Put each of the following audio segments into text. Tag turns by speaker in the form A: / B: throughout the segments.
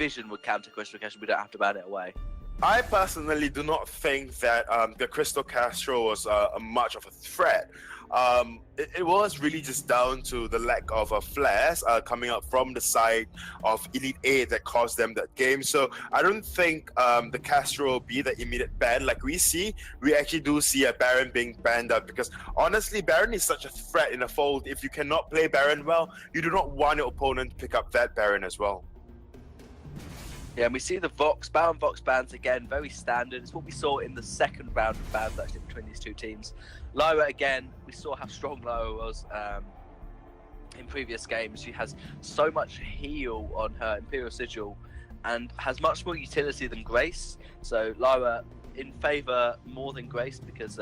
A: vision would counter Crystal Castro. We don't have to ban it away.
B: I personally do not think that the Crystal Castro was much of a threat. It was really just down to the lack of flares coming up from the side of Elite 8 that caused them that game. So I don't think the Castro will be the immediate ban like we see. We actually do see a Baron being banned out because honestly, Baron is such a threat in the fold. If you cannot play Baron well, you do not want your opponent to pick up that Baron as well.
A: Yeah, and we see the Vox bans again, very standard. It's what we saw in the second round of bans actually between these two teams. Lyra again, we saw how strong Lyra was in previous games. She has so much heal on her Imperial Sigil and has much more utility than Grace. So Lyra in favour more than Grace because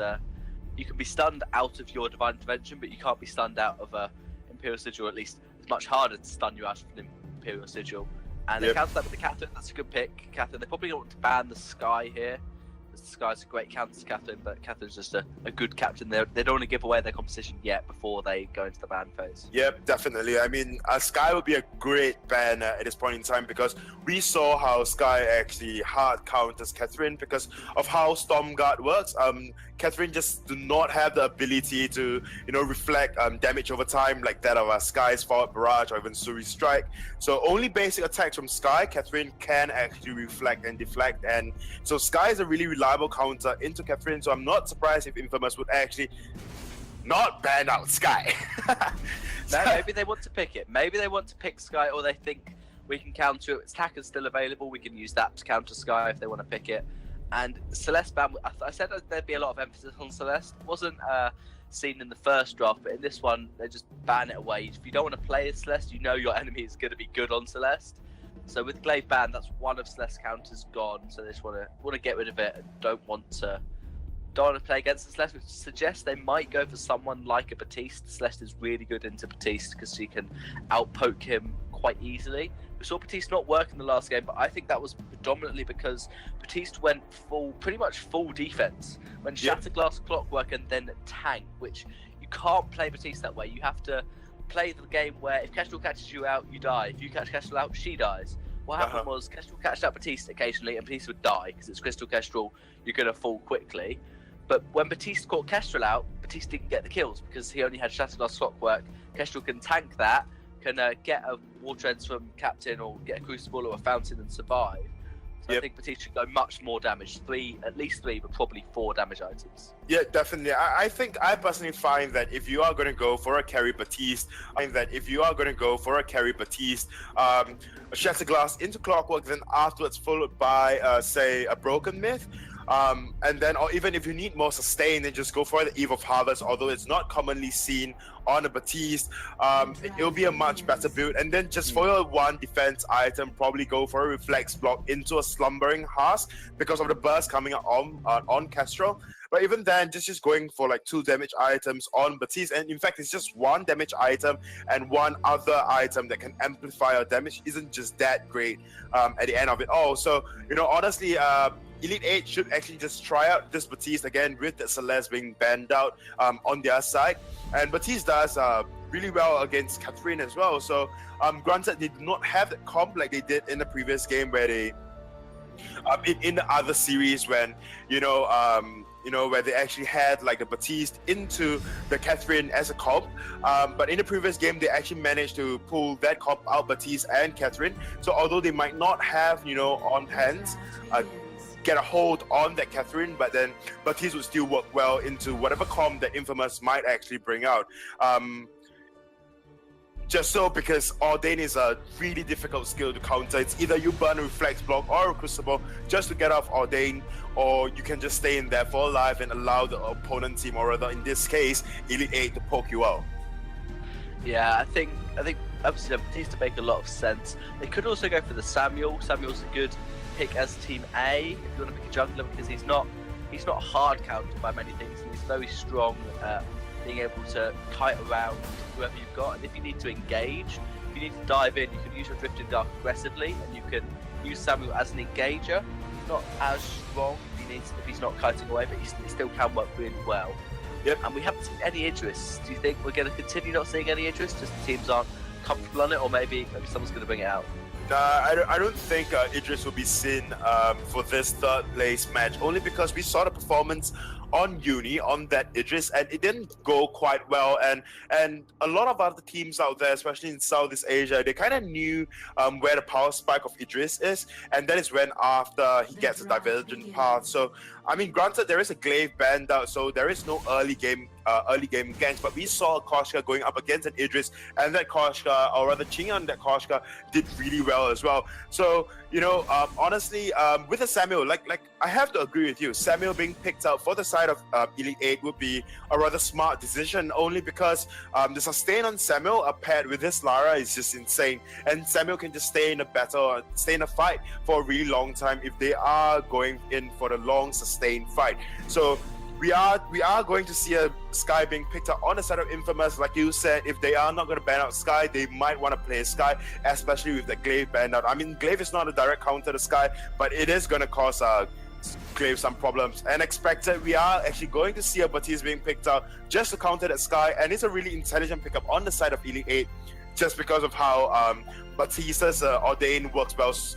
A: you can be stunned out of your Divine Intervention, but you can't be stunned out of Imperial Sigil. At least it's much harder to stun you out of an Imperial Sigil. And they counter that with the Catherine. That's a good pick, Catherine. They probably don't want to ban the Sky here. The Sky's a great counter to Catherine, but Catherine's just a good captain. They don't want to give away their composition yet before they go into the ban phase.
B: Yep, definitely. I mean, Sky would be a great ban at this point in time because we saw how Sky actually hard counters Catherine because of how Stormguard works. Catherine just do not have the ability to, reflect damage over time like that of Sky's Forward Barrage or even Suri Strike. So only basic attacks from Sky, Catherine can actually reflect and deflect, and so Sky is a really reliable counter into Catherine. So I'm not surprised if Infamous would actually not ban out Sky.
A: No, maybe they want to pick it. Maybe they want to pick Sky, or they think we can counter it. Attacker's still available. We can use that to counter Sky if they want to pick it. And Celeste ban, I said that there'd be a lot of emphasis on Celeste. It wasn't seen in the first draft, but in this one, they just ban it away. If you don't want to play as Celeste, you know your enemy is going to be good on Celeste. So with Glaive ban, that's one of Celeste's counters gone. So they just want to get rid of it and don't want to play against the Celeste, which suggests they might go for someone like a Baptiste. Celeste is really good into Baptiste because she can outpoke him quite easily. We saw Baptiste not work in the last game, but I think that was predominantly because Baptiste went pretty much full defense. When Shatterglass, Clockwork, and then Tank, which you can't play Baptiste that way. You have to play the game where if Kestrel catches you out, you die. If you catch Kestrel out, she dies. What happened was Kestrel catched out Baptiste occasionally, and Baptiste would die because it's Crystal Kestrel. You're going to fall quickly. But when Baptiste caught Kestrel out, Baptiste didn't get the kills because he only had Shatterglass Clockwork. Kestrel can tank that, can get a War Treads from Captain or get a Crucible or a Fountain and survive. So I think Baptiste should go much more damage. At least three, but probably 4 damage items.
B: Yeah, definitely. I think I personally find that if you are going to go for a carry Baptiste, Shatterglass into Clockwork, then afterwards followed by, say, a Broken Myth. And then, or even if you need more sustain, then just go for the Eve of Harvest, although it's not commonly seen on a Baptiste. It'll be a much better build. And then just for your one defense item, probably go for a Reflex block into a Slumbering Husk because of the burst coming up on Kestrel. But even then, just going for like 2 damage items on Baptiste, and in fact, it's just 1 damage item and 1 other item that can amplify your damage isn't just that great at the end of it all. So, honestly, Elite 8 should actually just try out this Baptiste again with the Celeste being banned out on their side. And Baptiste does really well against Catherine as well. So, granted, they do not have that comp like they did in the previous game where they, in the other series when, where they actually had like the Baptiste into the Catherine as a comp. But in the previous game, they actually managed to pull that comp out, Baptiste and Catherine. So although they might not have, on hands, get a hold on that Catherine, but then Baptiste would still work well into whatever comp that Infamous might actually bring out. Just so because Ordain is a really difficult skill to counter. It's either you burn a Reflex block or a Crucible just to get off Ordain, or you can just stay in there for life and allow the opponent team, or rather in this case, Elite 8, to poke you out.
A: Yeah, I think obviously Baptiste to make a lot of sense. They could also go for the Samuel. Samuel's a good pick as Team A if you want to pick a jungler because he's not hard countered by many things. He's very strong at being able to kite around whoever you've got, and if you need to engage, if you need to dive in, you can use your Drifting Dark aggressively, and you can use Samuel as an engager. He's not as strong if he's not kiting away, but he still can work really well.
B: Yep.
A: And we haven't seen any Idris. Do you think we're going to continue not seeing any Idris? Just the teams aren't comfortable on it, or maybe someone's going to bring it out?
B: I don't think Idris will be seen for this third place match, only because we saw the performance on Uni, on that Idris, and it didn't go quite well. And a lot of other teams out there, especially in Southeast Asia, they kind of knew where the power spike of Idris is, and that is when after he gets a divergent path. So, I mean, granted, there is a glaive band out, so there is no early game ganks, but we saw Koshka going up against an Idris, and that Koshka, or rather Ching on that Koshka, did really well as well. So, you know, honestly, with a Samuel, like I have to agree with you, Samuel being picked out for the side of Elite 8 would be a rather smart decision, only because the sustain on Samuel paired with this Lara is just insane, and Samuel can just stay in a battle, stay in a fight for a really long time if they are going in for the long sustained fight. So we are going to see a Sky being picked up on the side of Infamous. Like you said, if they are not going to ban out Sky, they might want to play Sky, especially with the Glaive ban out. I mean, Glaive is not a direct counter to Sky, but it is going to cause Glaive some problems. And expected, we are actually going to see a Baptiste being picked out just to counter that Sky, and it's a really intelligent pickup on the side of Elite 8, just because of how Batista's Ordain works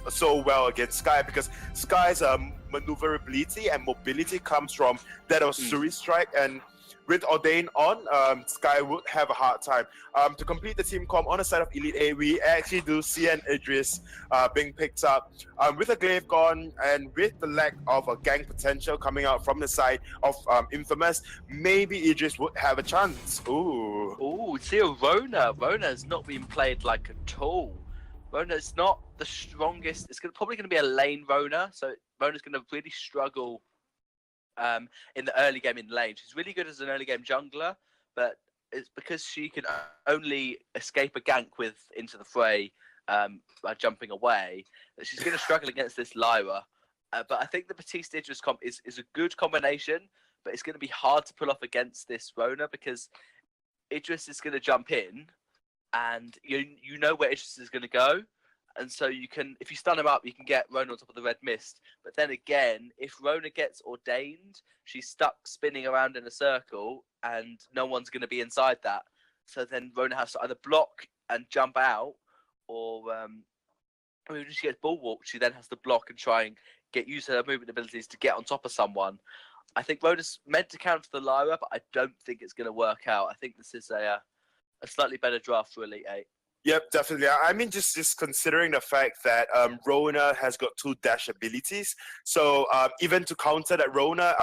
B: so well against Sky, because Sky's maneuverability and mobility comes from that of Suri Strike, and with Ordain on, Sky would have a hard time. To complete the team comp on the side of Elite 8, we actually do see an Idris being picked up. With a Glaive gone and with the lack of a gang potential coming out from the side of Infamous, maybe Idris would have a chance.
A: Ooh, see a Rona. Rona has not been played like at all. Rona is not the strongest. It's probably going to be a lane Rona, so Rona's going to really struggle in the early game in lane. She's really good as an early game jungler, but it's because she can only escape a gank into the fray by jumping away that she's going to struggle against this Lyra. But I think the Baptiste Idris comp is a good combination, but it's going to be hard to pull off against this Rona, because Idris is going to jump in, and you know where Idris is going to go. And so you can, if you stun him up, you can get Rona on top of the red mist. But then again, if Rona gets ordained, she's stuck spinning around in a circle, and no one's going to be inside that. So then Rona has to either block and jump out, or when she gets ball walked, she then has to block and try and use her movement abilities to get on top of someone. I think Rona's meant to counter the Lyra, but I don't think it's going to work out. I think this is a slightly better draft for Elite 8.
B: Yep, definitely. I mean, just considering the fact that Rona has got 2 dash abilities, so even to counter that Rona,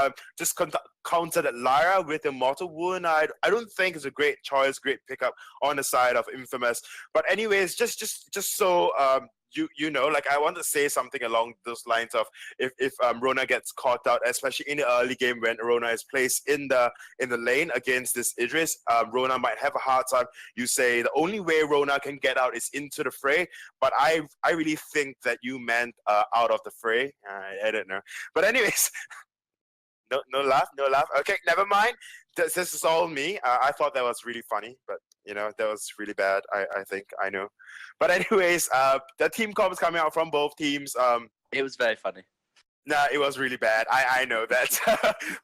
B: counter that Lyra with Immortal Wound, I don't think is a great choice, great pickup on the side of Infamous. But anyways, just so you know, like, I want to say something along those lines of if Rona gets caught out, especially in the early game when Rona is placed in the lane against this Idris, Rona might have a hard time. You say the only way Rona can get out is into the fray, but I really think that you meant out of the fray. I don't know, but anyways. No laugh. Okay, never mind. This is all me. I thought that was really funny, but you know, that was really bad. I think I know. But anyways, the team comp is coming out from both teams.
A: It was very funny.
B: Nah, it was really bad. I know that.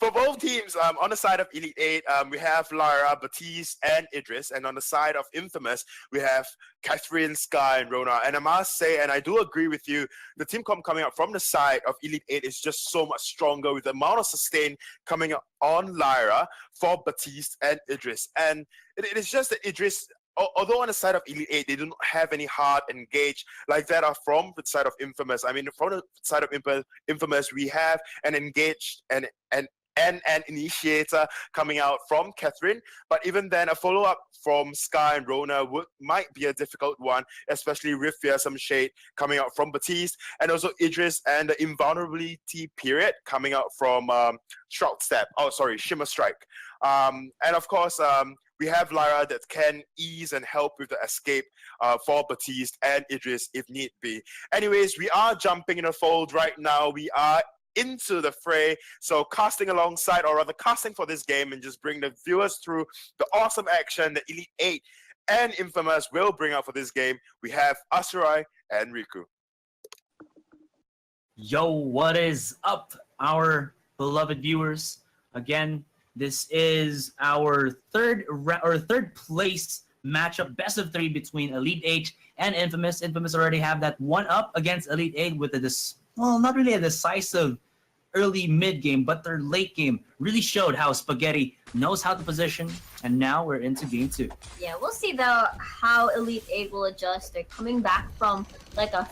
B: For both teams, on the side of Elite 8, we have Lara, Baptiste, and Idris. And on the side of Infamous, we have Catherine, Sky, and Rona. And I must say, and I do agree with you, the team comp coming out from the side of Elite 8 is just so much stronger, with the amount of sustain coming up on Lyra for Baptiste and Idris. And it is just that Idris, although on the side of Elite 8, they do not have any hard engage like that are from the side of Infamous. I mean, from the side of Infamous, we have an engaged and an initiator coming out from Catherine. But even then, a follow-up from Sky and Rona might be a difficult one, especially with Fearsome Shade coming out from Baptiste, and also Idris and the invulnerability period coming out from Shimmer Strike. And of course, we have Lyra that can ease and help with the escape for Baptiste and Idris if need be. Anyways, we are jumping in the fold right now. We are into the fray. So casting alongside, or rather casting for this game, and just bring the viewers through the awesome action that Elite 8 and Infamous will bring out for this game. We have Asurai and Riku.
C: Yo, what is up, our beloved viewers? Again, this is our third place matchup, best of 3 between Elite 8 and Infamous. Infamous already have that one up against Elite 8 with not really a decisive early mid game, but their late game really showed how Spaghetti knows how to position, and now we're into game 2.
D: Yeah, we'll see though how Elite 8 will adjust. They're coming back from like a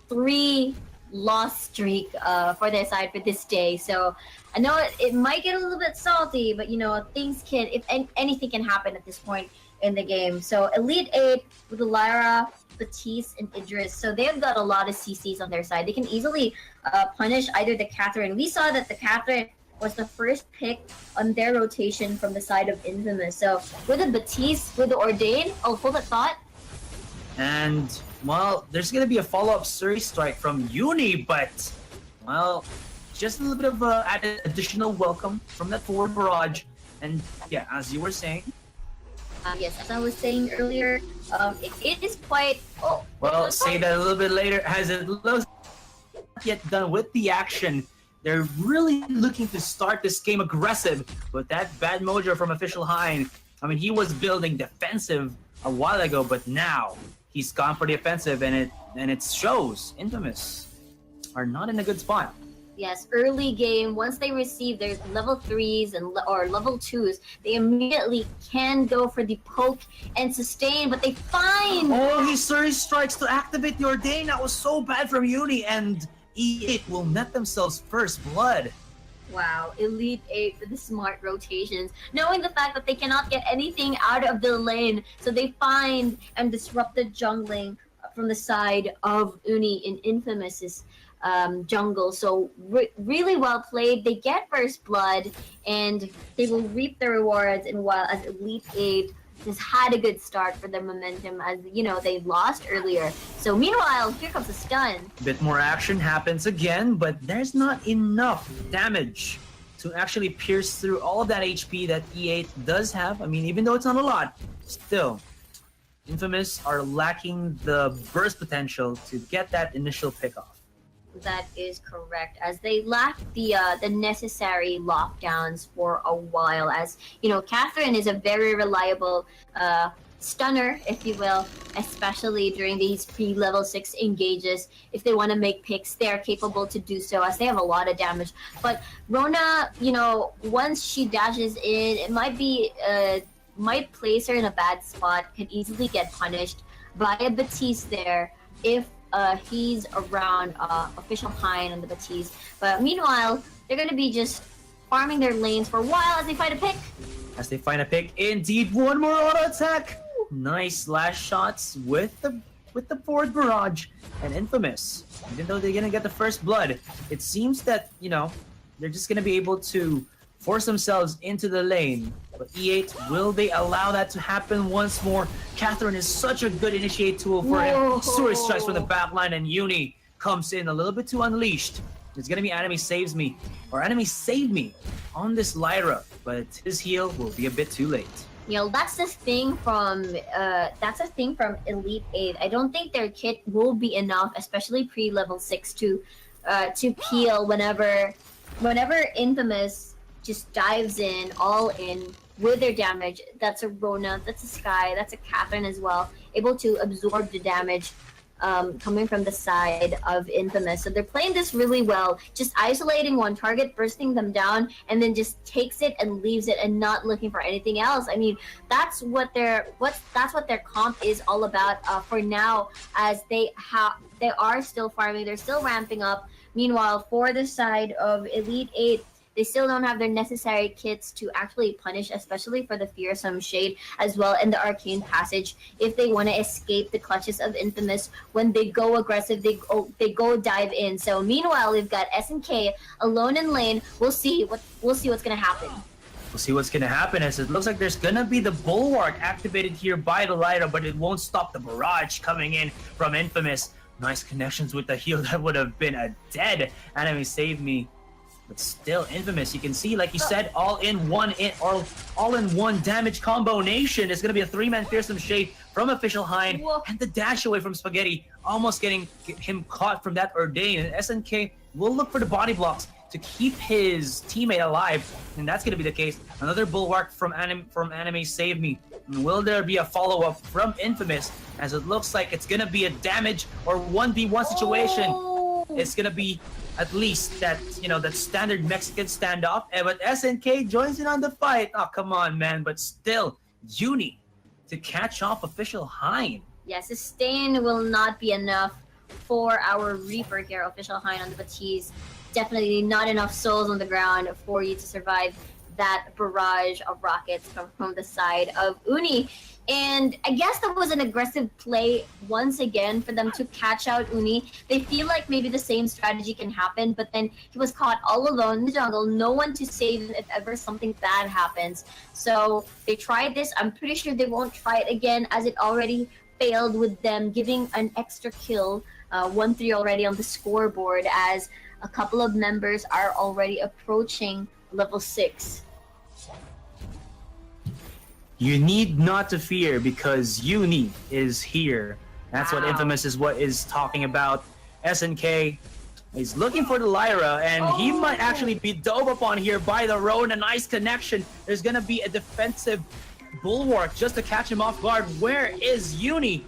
D: 3-loss streak for their side for this day. So I know it might get a little bit salty, but things can, if anything can happen at this point in the game. So Elite 8 with Lyra, Batiste, and Idris. So they've got a lot of CCs on their side. They can easily punish either the Catherine. We saw that the Catherine was the first pick on their rotation from the side of Infamous. So with the Batiste, with the Ordain, hold that thought.
C: And, well, there's going to be a follow-up series strike from Uni, but, well, just a little bit of additional welcome from that forward barrage. And, yeah, as you were saying.
D: Yes, as I was saying earlier, it is quite...
C: Well, say that a little bit later. As it looks not yet done with the action, they're really looking to start this game aggressive with that bad mojo from Official Hein. I mean, he was building defensive a while ago, but now he's gone for the offensive, and it shows. Infamous are not in a good spot.
D: Yes, early game, once they receive their level 3s or level 2s, they immediately can go for the poke and sustain, but they find...
C: Oh, he series strikes to activate the Ordain. That was so bad from Uni, and E8 will net themselves first blood.
D: Wow, Elite 8 with the smart rotations, knowing the fact that they cannot get anything out of the lane, so they find and disrupt the jungling from the side of Uni in Infamous's jungle. So really well played. They get first blood, and they will reap the rewards. And while as Elite 8 just had a good start for their momentum, as they lost earlier. So meanwhile, here comes the stun.
C: A bit more action happens again, but there's not enough damage to actually pierce through all of that HP that E8 does have. I mean, even though it's not a lot, still, Infamous are lacking the burst potential to get that initial pickoff.
D: That is correct, as they lack the necessary lockdowns for a while. As Catherine is a very reliable stunner, if you will, especially during these pre-level 6 engages. If they want to make picks, they are capable to do so, as they have a lot of damage. But Rona, once she dashes in, it might place her in a bad spot, could easily get punished by a Batiste there if he's around Official Hein and the Batiste. But meanwhile, they're going to be just farming their lanes for a while as they find a pick.
C: As they find a pick, indeed, one more auto attack. Nice last shots with the forward barrage and Infamous. Even though they're going to get the first blood, it seems that, they're just going to be able to force themselves into the lane. But E8, will they allow that to happen once more? Catherine is such a good initiate tool for him. Series strikes from the back line, and Uni comes in a little bit too unleashed. It's going to be Enemy Saves Me, or Enemy Save Me on this Lyra, but his heal will be a bit too late.
D: That's the thing from Elite 8. I don't think their kit will be enough, especially pre-level 6, to peel whenever Infamous just dives in, all in with their damage. That's a Rona, that's a Sky, that's a Catherine as well, able to absorb the damage coming from the side of Infamous. So they're playing this really well, just isolating one target, bursting them down, and then just takes it and leaves it and not looking for anything else. I mean, that's what their comp is all about for now, as they are still farming, they're still ramping up. Meanwhile, for the side of Elite 8, they still don't have their necessary kits to actually punish, especially for the Fearsome Shade as well in the Arcane Passage. If they want to escape the clutches of Infamous, when they go aggressive, they go dive in. So meanwhile, we've got SNK alone in lane. We'll see what's gonna happen.
C: We'll see what's gonna happen, as it looks like there's gonna be the Bulwark activated here by the Lyra, but it won't stop the barrage coming in from Infamous. Nice connections with the heal. That would have been a dead Enemy Save Me. But still, Infamous, you can see, like you said, all in one damage combination. It's going to be a 3-man Fearsome Shade from Official Hein.
D: Whoa.
C: And the dash away from Spaghetti, almost getting him caught from that Ordain. And SNK will look for the body blocks to keep his teammate alive. And that's going to be the case. Another Bulwark from Anime Save Me. Will there be a follow-up from Infamous? As it looks like it's gonna be a damage or 1v1 situation.
D: Oh.
C: It's gonna be at least that, that standard Mexican standoff. But SNK joins in on the fight. Oh, come on, man. But still, Uni to catch off Official Hein.
D: Yeah, sustain will not be enough for our Reaper here, Official Hein on the Batiste. Definitely not enough souls on the ground for you to survive that barrage of rockets from the side of Uni. And I guess that was an aggressive play once again for them to catch out Uni. They feel like maybe the same strategy can happen, but then he was caught all alone in the jungle, no one to save him if ever something bad happens. So they tried this. I'm pretty sure they won't try it again, as it already failed with them giving an extra kill, 1-3 already on the scoreboard, as a couple of members are already approaching level 6.
C: You need not to fear because Uni is here. That's what
D: Wow.
C: Infamous is talking about. SNK is looking for the Lyra, and he might actually be dove upon here by the Roan. A nice connection. There's gonna be a defensive bulwark just to catch him off guard. Where is Uni?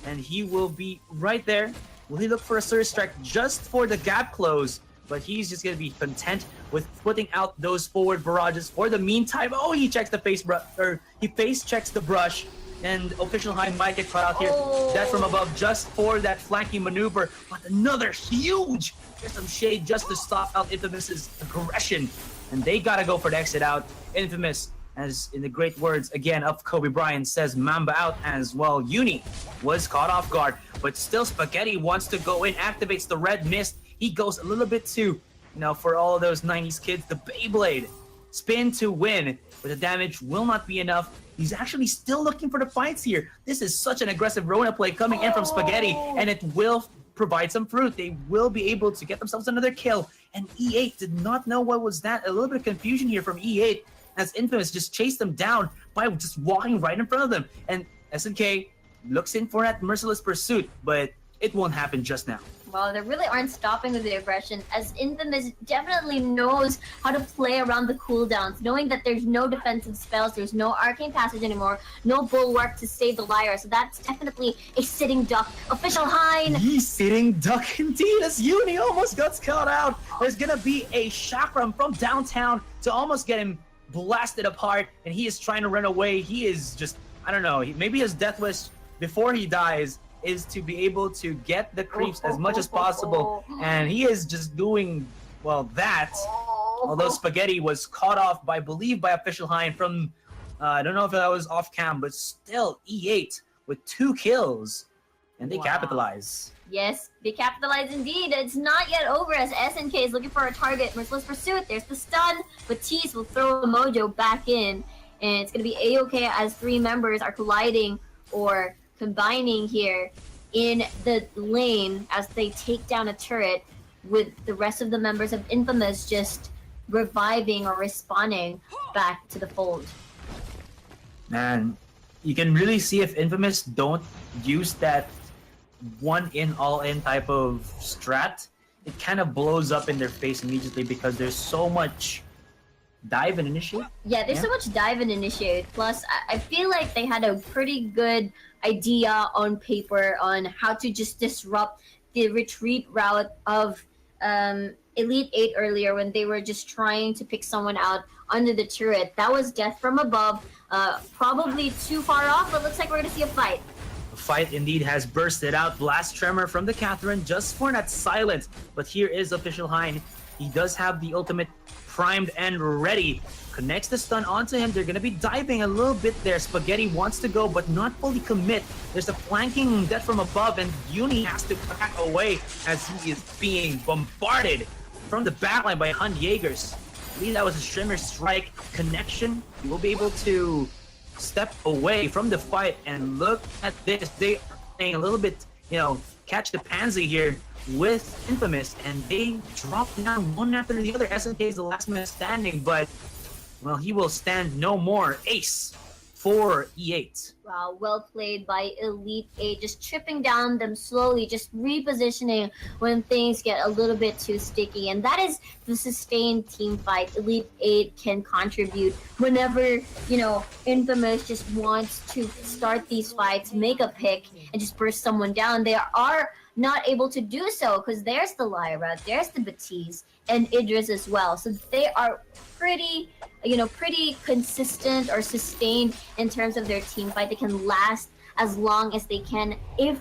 C: And he will be right there. Will he look for a Surge Strike just for the gap close? But he's just gonna be content with putting out those forward barrages for the meantime. Oh, he checks the he face checks the brush, and Official Hein might get caught out here. That from above just for that flanking maneuver. But another huge, there's some shade just to stop out Infamous's aggression, and they gotta go for the exit out. Infamous, as in the great words again of Kobe Bryant, says Mamba out as well. Uni was caught off guard, but still Spaghetti wants to go in, activates the red mist. He goes a little bit too, for all of those 90s kids, the Beyblade. Spin to win, but the damage will not be enough. He's actually still looking for the fights here. This is such an aggressive Rona play coming in from Spaghetti, and it will provide some fruit. They will be able to get themselves another kill. And E8 did not know what was that. A little bit of confusion here from E8, as Infamous just chased them down by just walking right in front of them. And SNK looks in for that merciless pursuit, but it won't happen just now.
D: Well, they really aren't stopping with the aggression, as Infamous definitely knows how to play around the cooldowns, knowing that there's no defensive spells, there's no arcane passage anymore, no bulwark to save the Lyra, so that's definitely a sitting duck. Official Hein!
C: He's sitting duck indeed, as Uni almost got caught out. There's gonna be a chakram from downtown to almost get him blasted apart, and he is trying to run away. He is just, I don't know, maybe his death wish before he dies is to be able to get the creeps as much as possible, and he is just doing, well, that. Although Spaghetti was caught off by, I believe, by Official Hein from, I don't know if that was off cam, but still E8 with 2 kills, and they capitalize.
D: Yes, they capitalize indeed. It's not yet over, as SNK is looking for a target. Merciless Pursuit, there's the stun, but Tease will throw a mojo back in, and it's going to be A-okay as 3 members are colliding or combining here in the lane as they take down a turret, with the rest of the members of Infamous just reviving or respawning back to the fold.
C: Man, you can really see if Infamous don't use that one in all in type of strat, it kind of blows up in their face immediately because there's so much dive and initiate.
D: Yeah, there's so much dive and initiate. Plus, I feel like they had a pretty good idea on paper on how to just disrupt the retreat route of Elite 8 earlier, when they were just trying to pick someone out under the turret. That was death from above. Probably too far off, but looks like we're going to see a fight.
C: The fight indeed has bursted out. Blast Tremor from the Catherine just for that silence. But here is Official Hein. He does have the ultimate primed and ready. Connects the stun onto him. They're going to be diving a little bit there. Spaghetti wants to go, but not fully commit. There's a flanking death from above, and Uni has to back away as he is being bombarded from the backline by Hunt Jaegers. I believe that was a Shimmer Strike connection. He will be able to step away from the fight, and look at this. They are playing a little bit, catch the pansy here with Infamous, and they drop down one after the other. SNK is the last man standing, but, well, he will stand no more. Ace for E8.
D: Wow, well played by Elite 8, just tripping down them slowly, just repositioning when things get a little bit too sticky. And that is the sustained team fight Elite 8 can contribute whenever, Infamous just wants to start these fights, make a pick, and just burst someone down. They are not able to do so because there's the Lyra, there's the Batiste, and Idris as well. So they are pretty consistent or sustained in terms of their team fight. They can last as long as they can if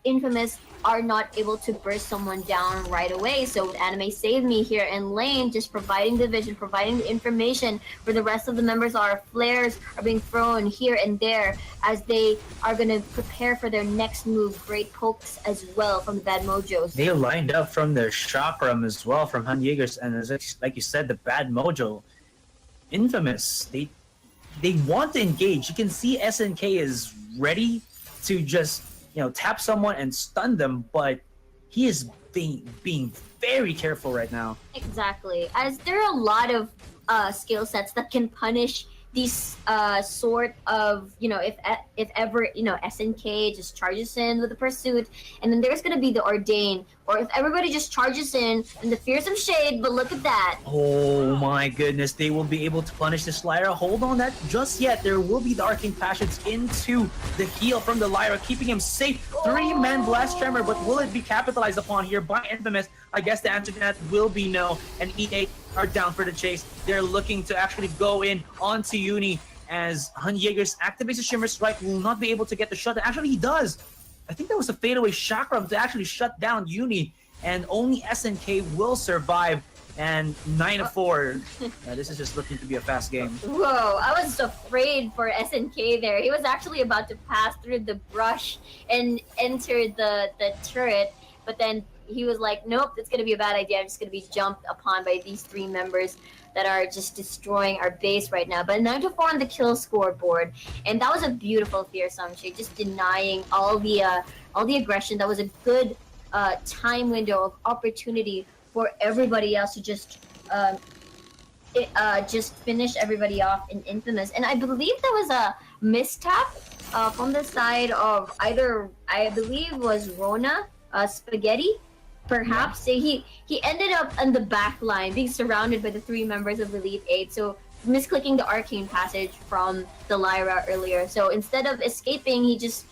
D: Infamous are not able to burst someone down right away. So with Anime Save Me here in lane, just providing the vision, providing the information where the rest of the members are. Flares are being thrown here and there as they are going to prepare for their next move. Great pokes as well from the Bad Mojos.
C: They lined up from the chakram as well from Han Jaegers, and like you said, the Bad Mojo. Infamous, they want to engage. You can see SNK is ready to just tap someone and stun them, but he is being very careful right now.
D: Exactly, as there are a lot of skill sets that can punish these sort of if ever SNK just charges in with the pursuit, and then there's gonna be the ordain, or if everybody just charges in and the fearsome shade. But look at that!
C: Oh my goodness, they will be able to punish this Lyra. Hold on that just yet. There will be the arcane passions into the heal from the Lyra, keeping him safe. 3-man blast tremor, but will it be capitalized upon here by Infamous? I guess the answer to that will be no, and E8 are down for the chase. They're looking to actually go in onto Uni as Han Jaegers activates the Shimmer Strike, will not be able to get the shut. Actually, he does. I think that was a fadeaway chakram to actually shut down Uni, and only SNK will survive. And 9-4. This is just looking to be a fast game.
D: Whoa, I was afraid for SNK there. He was actually about to pass through the brush and enter the turret, but then he was like, nope, it's going to be a bad idea. I'm just going to be jumped upon by these 3 members that are just destroying our base right now. But 9-4 on the kill scoreboard, and that was a beautiful fearsome shade, just denying all the aggression. That was a good time window of opportunity for everybody else to just finish everybody off in Infamous. And I believe there was a mistap from the side of either, I believe was Rona, Spaghetti, perhaps. Yeah. He ended up on the back line, being surrounded by the 3 members of Elite 8. So misclicking the arcane passage from the Lyra earlier. So instead of escaping, he just,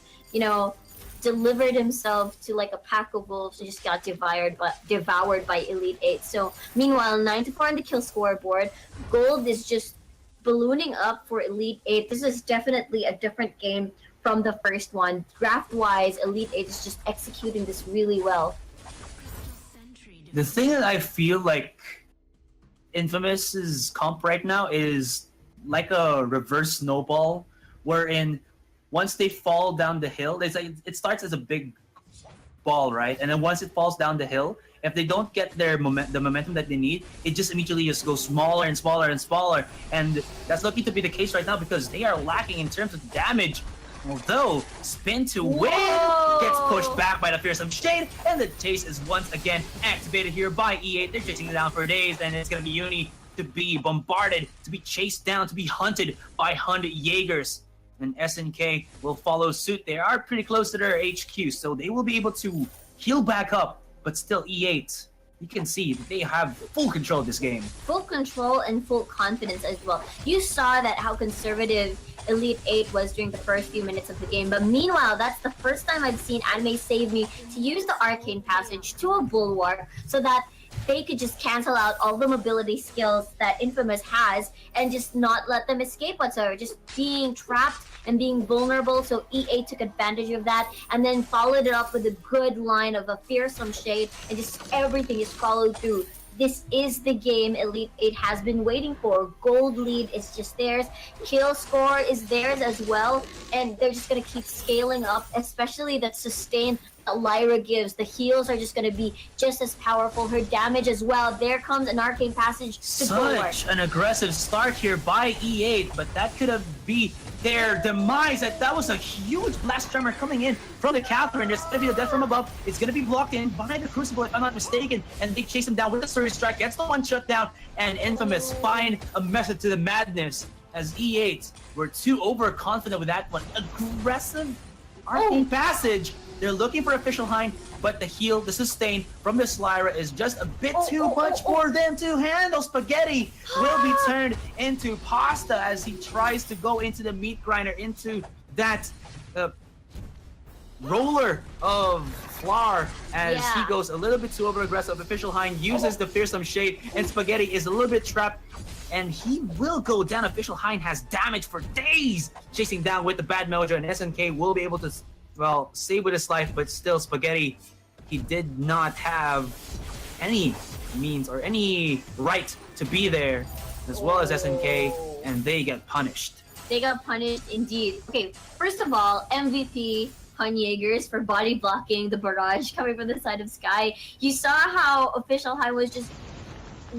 D: delivered himself to like a pack of wolves and just got devoured by Elite 8. So meanwhile, 9-4 on the kill scoreboard. Gold is just ballooning up for Elite 8. This is definitely a different game from the first one. Draft-wise, Elite 8 is just executing this really well.
C: The thing that I feel like Infamous's comp right now is like a reverse snowball, wherein once they fall down the hill, it starts as a big ball, right? And then once it falls down the hill, if they don't get the momentum that they need, it just immediately just goes smaller and smaller and smaller. And that's looking to be the case right now because they are lacking in terms of damage. Although, spin to win gets pushed back by the fearsome shade, and the chase is once again activated here by E8. They're chasing it down for days, and it's going to be Uni to be bombarded, to be chased down, to be hunted by Han Jaegers. And SNK will follow suit. They are pretty close to their HQ, so they will be able to heal back up, but still E8. You can see that they have full control of this game.
D: Full control and full confidence as well. You saw that how conservative Elite 8 was during the first few minutes of the game, but meanwhile, that's the first time I've seen Anime Save Me to use the arcane passage to a bulwark so that they could just cancel out all the mobility skills that Infamous has and just not let them escape whatsoever, just being trapped and being vulnerable. So E8 took advantage of that and then followed it up with a good line of a fearsome shade, and just everything is followed through. This is the game Elite 8 has been waiting for. Gold lead is just theirs. Kill score is theirs as well. And they're just going to keep scaling up, especially that sustain that Lyra gives. The heals are just going to be just as powerful. Her damage as well. There comes an arcane passage to
C: Such an aggressive start here by E8, but that could have been their demise. That was a huge blast tremor coming in from the counter, and there's going to be a death from above. It's going to be blocked in by the Crucible, if I'm not mistaken, and they chase him down with a Surge Strike, gets the one shut down, and Infamous find a method to the madness. as E8 were too overconfident with that one. Aggressive arcane passage. They're looking for official Hind, but the heal, the sustain from this Lyra is just a bit too much for them to handle. Spaghetti will be turned into pasta as he tries to go into the meat grinder, into that roller of flour as he goes a little bit too over aggressive. Official Hind uses the fearsome shade, and Spaghetti is a little bit trapped, and he will go down. Official Hind has damage for days, chasing down with the bad mojo, and SNK will be able to, well, save with his life, but still Spaghetti, he did not have any means or any right to be there, as well as SNK, and they get punished.
D: They got punished indeed. Okay, first of all, MVP Jaegers for body blocking the barrage coming from the side of Sky. You saw how Official High was just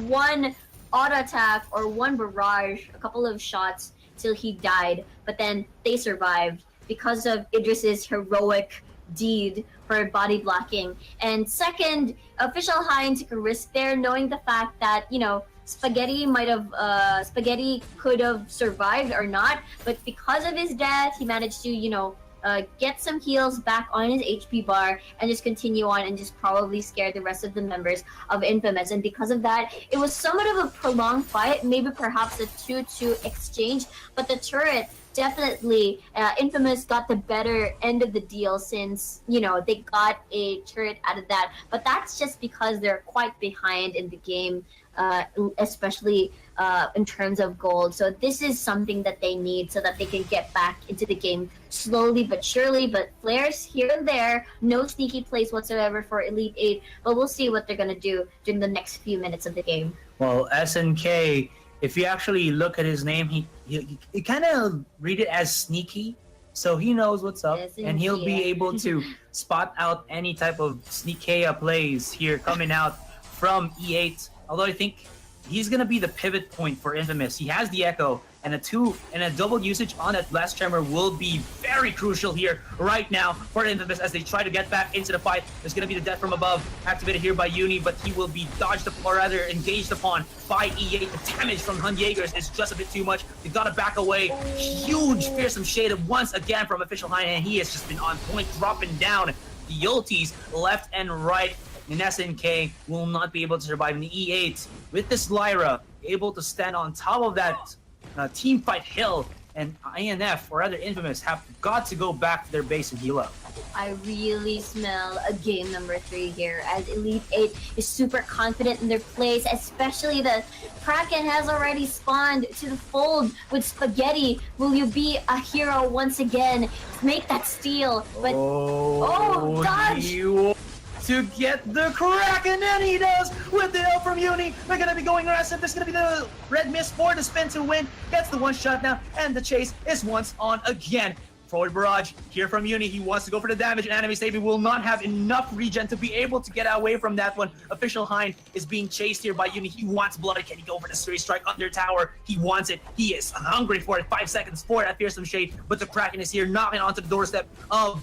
D: one auto attack or one barrage, a couple of shots till he died, but then they survived because of Idris's heroic deed for body blocking. And second, Official High took a risk there, knowing the fact that, you know, Spaghetti could have survived or not, but because of his death, he managed to, you know, get some heals back on his HP bar and just continue on and just probably scare the rest of the members of Infamous. And because of that, it was somewhat of a prolonged fight, maybe perhaps a 2-2 exchange, but the turret definitely, Infamous got the better end of the deal since, you know, they got a turret out of that. But that's just because they're quite behind in the game, especially in terms of gold. So this is something that they need so that they can get back into the game slowly but surely. But flares here and there, no sneaky plays whatsoever for Elite 8. But we'll see what they're going to do during the next few minutes of the game.
C: Well, SNK, if you actually look at his name, he kind of read it as sneaky. So he knows what's up, and he'll be able to spot out any type of sneakea plays here coming out from E8. Although I think he's gonna be the pivot point for Infamous. He has the Echo, and a double usage on that Blast Tremor will be very crucial here right now for Infamous as they try to get back into the fight. There's gonna be the Death from Above activated here by Uni, but he will be dodged or rather engaged upon by E8. The damage from Jaegers is just a bit too much. They gotta back away. Huge fearsome shade once again from Official High, and he has just been on point, dropping down the ultis left and right. And SNK will not be able to survive in the E8 with this Lyra able to stand on top of that team fight hill, and INF or other Infamous have got to go back to their base and heal up.
D: I really smell a game number 3 here as Elite 8 is super confident in their plays, especially the Kraken has already spawned to the fold with Spaghetti. Will you be a hero once again? Make that steal, but dodge!
C: To get the Kraken, and he does with the help from Uni. They're gonna be going aggressive. There's gonna be the red mist for the spin to win. Gets the one shot now, and the chase is once on again. Forward barrage here from Uni. He wants to go for the damage, and Anime Sabi will not have enough regen to be able to get away from that one. Official Hind is being chased here by Uni. He wants blood. Can he go for the Series Strike under tower? He wants it. He is hungry for it. 5 seconds for that fearsome shade, but the Kraken is here knocking onto the doorstep of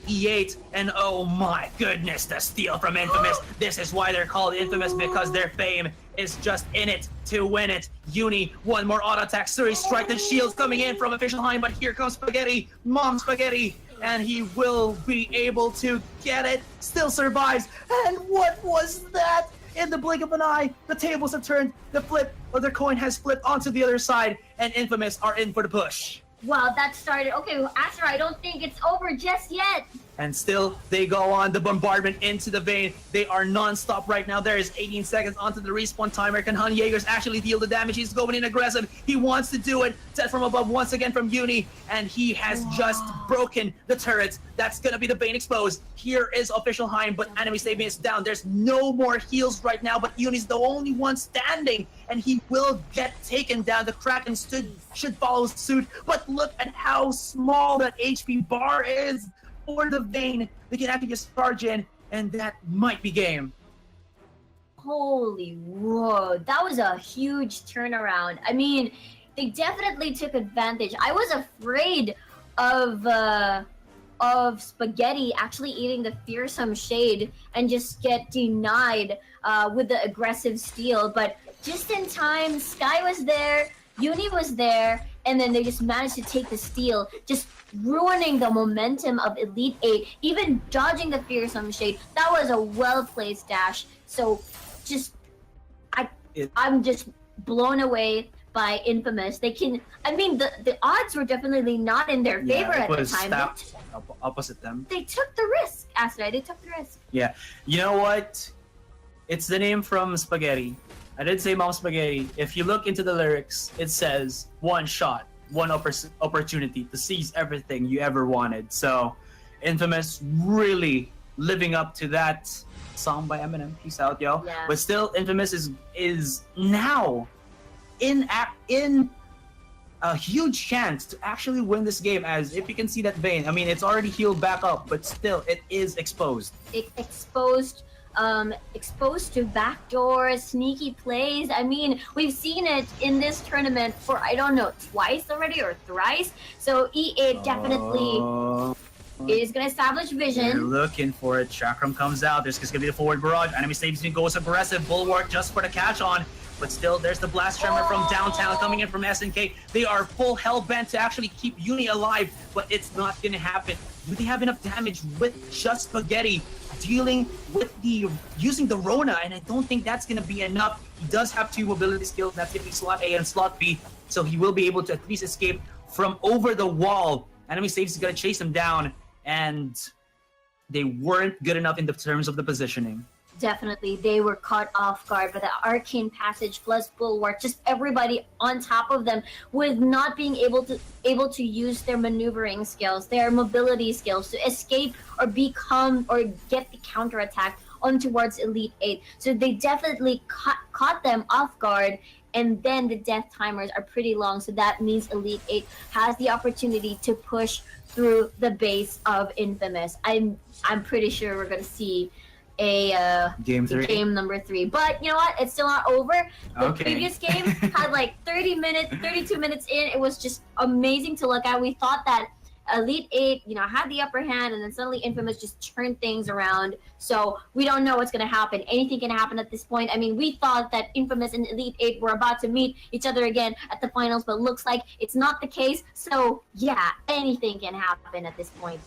C: E8, and oh my goodness, the steal from Infamous. This is why they're called Infamous, because their fame is just in it to win it. Uni, one more auto attack, Series Strike, the shields coming in from Official Hind, but here comes Spaghetti, Mom Spaghetti, and he will be able to get it, still survives. And what was that? In the blink of an eye, the tables have turned, the coin has flipped onto the other side, and Infamous are in for the push.
D: Wow, that started. Okay, well, Astra, I don't think it's over just yet.
C: And still, they go on the bombardment into the vein. They are non-stop right now. There is 18 seconds onto the respawn timer. Can Jaegers actually deal the damage? He's going in aggressive. He wants to do it. Set from above once again from Uni. And he has just broken the turrets. That's going to be the vein exposed. Here is Official Hind, but Enemy Saving is down. There's no more heals right now, but Uni's the only one standing. And he will get taken down. The Kraken should follow suit. But look at how small that HP bar is. For the vein, they can actually just charge in, and that might be game.
D: Holy whoa, that was a huge turnaround. I mean, they definitely took advantage. I was afraid of Spaghetti actually eating the fearsome shade and just get denied with the aggressive steal, but just in time, Sky was there, Uni was there, and then they just managed to take the steal, just ruining the momentum of Elite 8, even dodging the fearsome shade. That was a well-placed dash. So just I'm just blown away by Infamous. They can, I mean, the odds were definitely not in their favor at the time.
C: Opposite them.
D: They took the risk, Astrid. They took the risk.
C: Yeah. You know what? It's the name from Spaghetti. I did say Mom Spaghetti. If you look into the lyrics, it says one shot, one opportunity to seize everything you ever wanted. So, Infamous really living up to that song by Eminem. Peace out, yo.
D: Yeah.
C: But still, Infamous is now in a huge chance to actually win this game. As if you can see that Vayne, I mean, it's already healed back up, but still, it is exposed.
D: Exposed to backdoors, sneaky plays. I mean, we've seen it in this tournament for, I don't know, twice already or thrice. So E8 definitely is going to establish
C: They're
D: vision.
C: looking for it. Chakram comes out. There's going to be the forward barrage. Enemy saves me, goes aggressive. Bulwark just for the catch on. But still, there's the blast tremor from downtown coming in from SNK. They are full hell bent to actually keep Uni alive, but it's not going to happen. Do they have enough damage with just Spaghetti dealing with using the Rona? And I don't think that's going to be enough. He does have 2 mobility skills. That's going to be slot A and slot B. So he will be able to at least escape from over the wall. Enemy saves is going to chase him down. And they weren't good enough in the terms of the positioning.
D: Definitely, they were caught off guard by the arcane passage plus bulwark. Just everybody on top of them, with not being able to use their maneuvering skills, their mobility skills to escape or become or get the counterattack on towards Elite 8. So they definitely caught them off guard. And then the death timers are pretty long, so that means Elite 8 has the opportunity to push through the base of Infamous. I'm pretty sure we're gonna see a game number 3, but you know what, it's still not over. The previous game had like 32 minutes in. It was just amazing to look at. We thought that Elite 8 had the upper hand, and then suddenly Infamous just turned things around. So we don't know what's going to happen. Anything can happen at this point. I mean, we thought that Infamous and Elite 8 were about to meet each other again at the finals, but looks like it's not the case. So yeah, anything can happen at this point.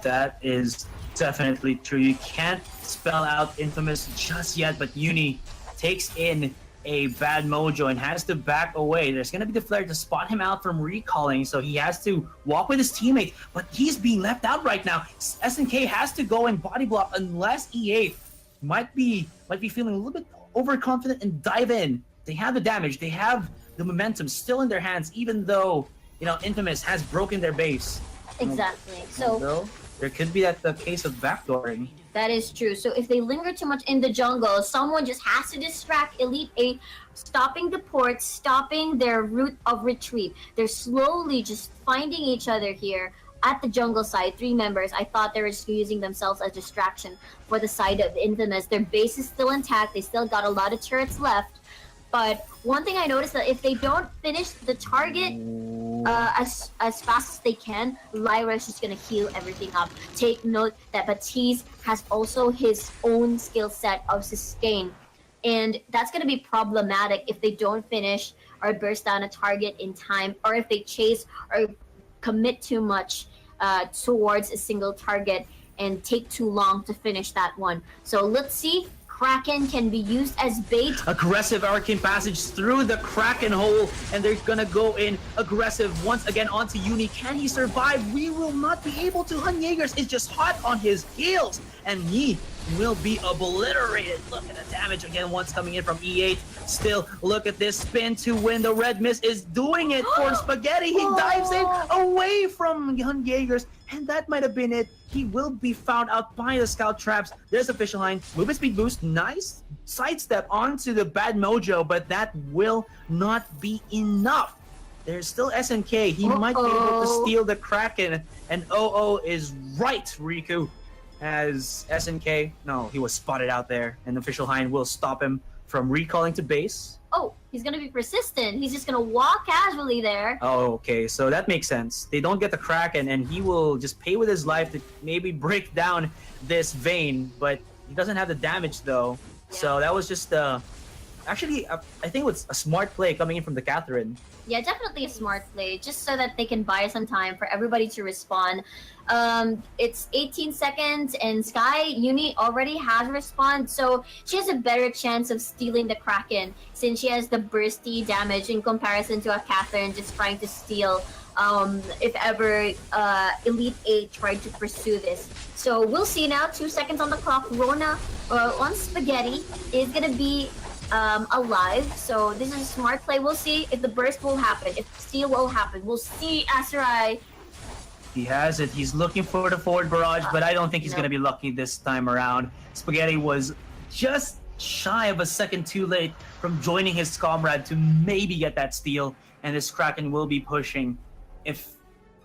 C: That is definitely true. You can't spell out Infamous just yet, but Uni takes in a bad mojo and has to back away. There's going to be the flare to spot him out from recalling, so he has to walk with his teammate, but he's being left out right now. SNK has to go and body block unless E8 might be feeling a little bit overconfident and dive in. They have the damage, they have the momentum still in their hands, even though Infamous has broken their base.
D: Exactly. So
C: there could be the case of backdooring.
D: That is true. So if they linger too much in the jungle, someone just has to distract Elite 8, stopping the port, stopping their route of retreat. They're slowly just finding each other here at the jungle side. 3 members. I thought they were just using themselves as distraction for the side of Infamous. Their base is still intact. They still got a lot of turrets left. But one thing I noticed, that if they don't finish the target as fast as they can, Lyra is just going to heal everything up. Take note that Baptiste has also his own skill set of sustain. And that's going to be problematic if they don't finish or burst down a target in time, or if they chase or commit too much towards a single target and take too long to finish that one. So let's see. Kraken can be used as bait.
C: Aggressive arcane passage through the Kraken hole, and they're gonna go in aggressive once again onto Uni. Can he survive? We will not be able to. Hun Jaegers is just hot on his heels, and he will be obliterated. Look at the damage again once coming in from E8. Still, look at this spin to win. The red mist is doing it for Spaghetti. He dives in away from Hun Jaegers, and that might have been it. He will be found out by the scout traps. There's official line. Movement speed boost. Nice sidestep onto the bad mojo, but that will not be enough. There's still SNK. He might be able to steal the Kraken, and OO is right, Riku. As SNK, no, he was spotted out there, and official Hein will stop him from recalling to base.
D: Oh, he's gonna be persistent. He's just gonna walk casually there.
C: Oh, okay, so that makes sense. They don't get the Kraken, and he will just pay with his life to maybe break down this Vayne, but he doesn't have the damage though. So that was just actually, I think it was a smart play coming in from the Catherine.
D: Yeah, definitely a smart play, just so that they can buy some time for everybody to respawn. It's 18 seconds, and Sky Uni already has respawned, so she has a better chance of stealing the Kraken since she has the bursty damage in comparison to a Catherine just trying to steal. If ever Elite 8 tried to pursue this. So we'll see now. 2 seconds on the clock. Rona on Spaghetti is gonna be alive. So this is a smart play. We'll see if the burst will happen, if steal will happen. We'll see Aserai.
C: He has it. He's looking for the forward barrage, but I don't think he's
D: No.
C: going to be lucky this time around. Spaghetti was just shy of a second too late from joining his comrade to maybe get that steal, and this Kraken will be pushing. If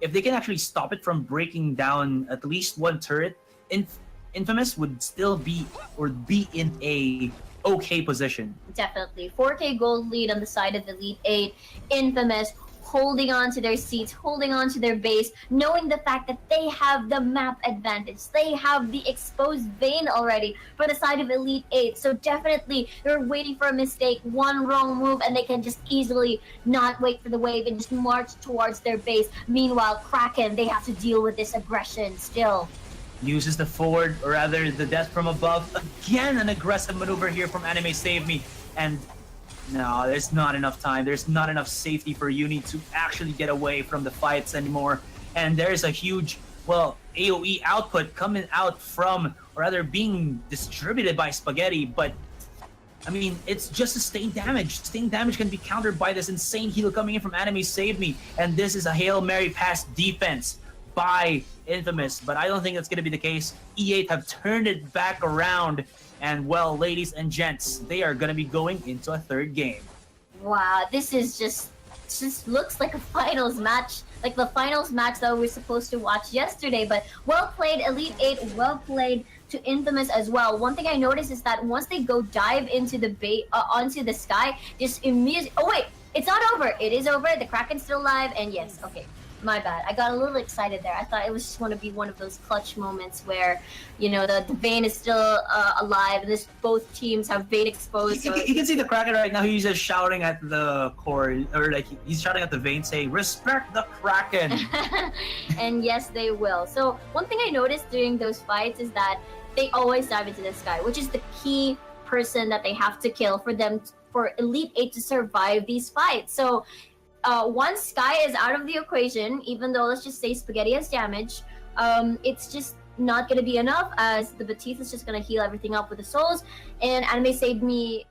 C: they can actually stop it from breaking down at least one turret, Infamous would still be in a okay position.
D: Definitely. 4K gold lead on the side of Elite 8. Infamous holding on to their seats, holding on to their base, knowing the fact that they have the map advantage. They have the exposed vein already for the side of Elite 8. So definitely they're waiting for a mistake, one wrong move, and they can just easily not wait for the wave and just march towards their base. Meanwhile, Kraken, they have to deal with this aggression still.
C: Uses the forward, or rather the death from above. Again, an aggressive maneuver here from Anime Save Me. And no, there's not enough time. There's not enough safety for Uni to actually get away from the fights anymore. And there's a huge, well, AoE output coming out from, or rather being distributed by Spaghetti. But, I mean, it's just sustained damage. Sustained damage can be countered by this insane heal coming in from Anime Save Me. And this is a Hail Mary pass defense by Infamous, but I don't think that's going to be the case. E8 have turned it back around, and well, ladies and gents, they are going to be going into a third game.
D: Wow, this is just looks like a finals match, like the finals match that we were supposed to watch yesterday. But well played, Elite 8. Well played to Infamous as well. One thing I noticed is that once they go dive into the onto the sky, just immediately. Oh wait, it's not over. It is over. The Kraken's still alive, and yes, okay. My bad. I got a little excited there. I thought it was just going to be one of those clutch moments where, you know, the vein is still alive. This both teams have vein exposed.
C: You can see the Kraken right now. He's just shouting at the core, or like he's shouting at the vein, saying, "Respect the Kraken."
D: And yes, they will. So one thing I noticed during those fights is that they always dive into the sky, which is the key person that they have to kill for Elite 8 to survive these fights. So. Once Sky is out of the equation, even though let's just say Spaghetti has damage, it's just not going to be enough as the Batiste is just going to heal everything up with the souls, and Anime Saved Me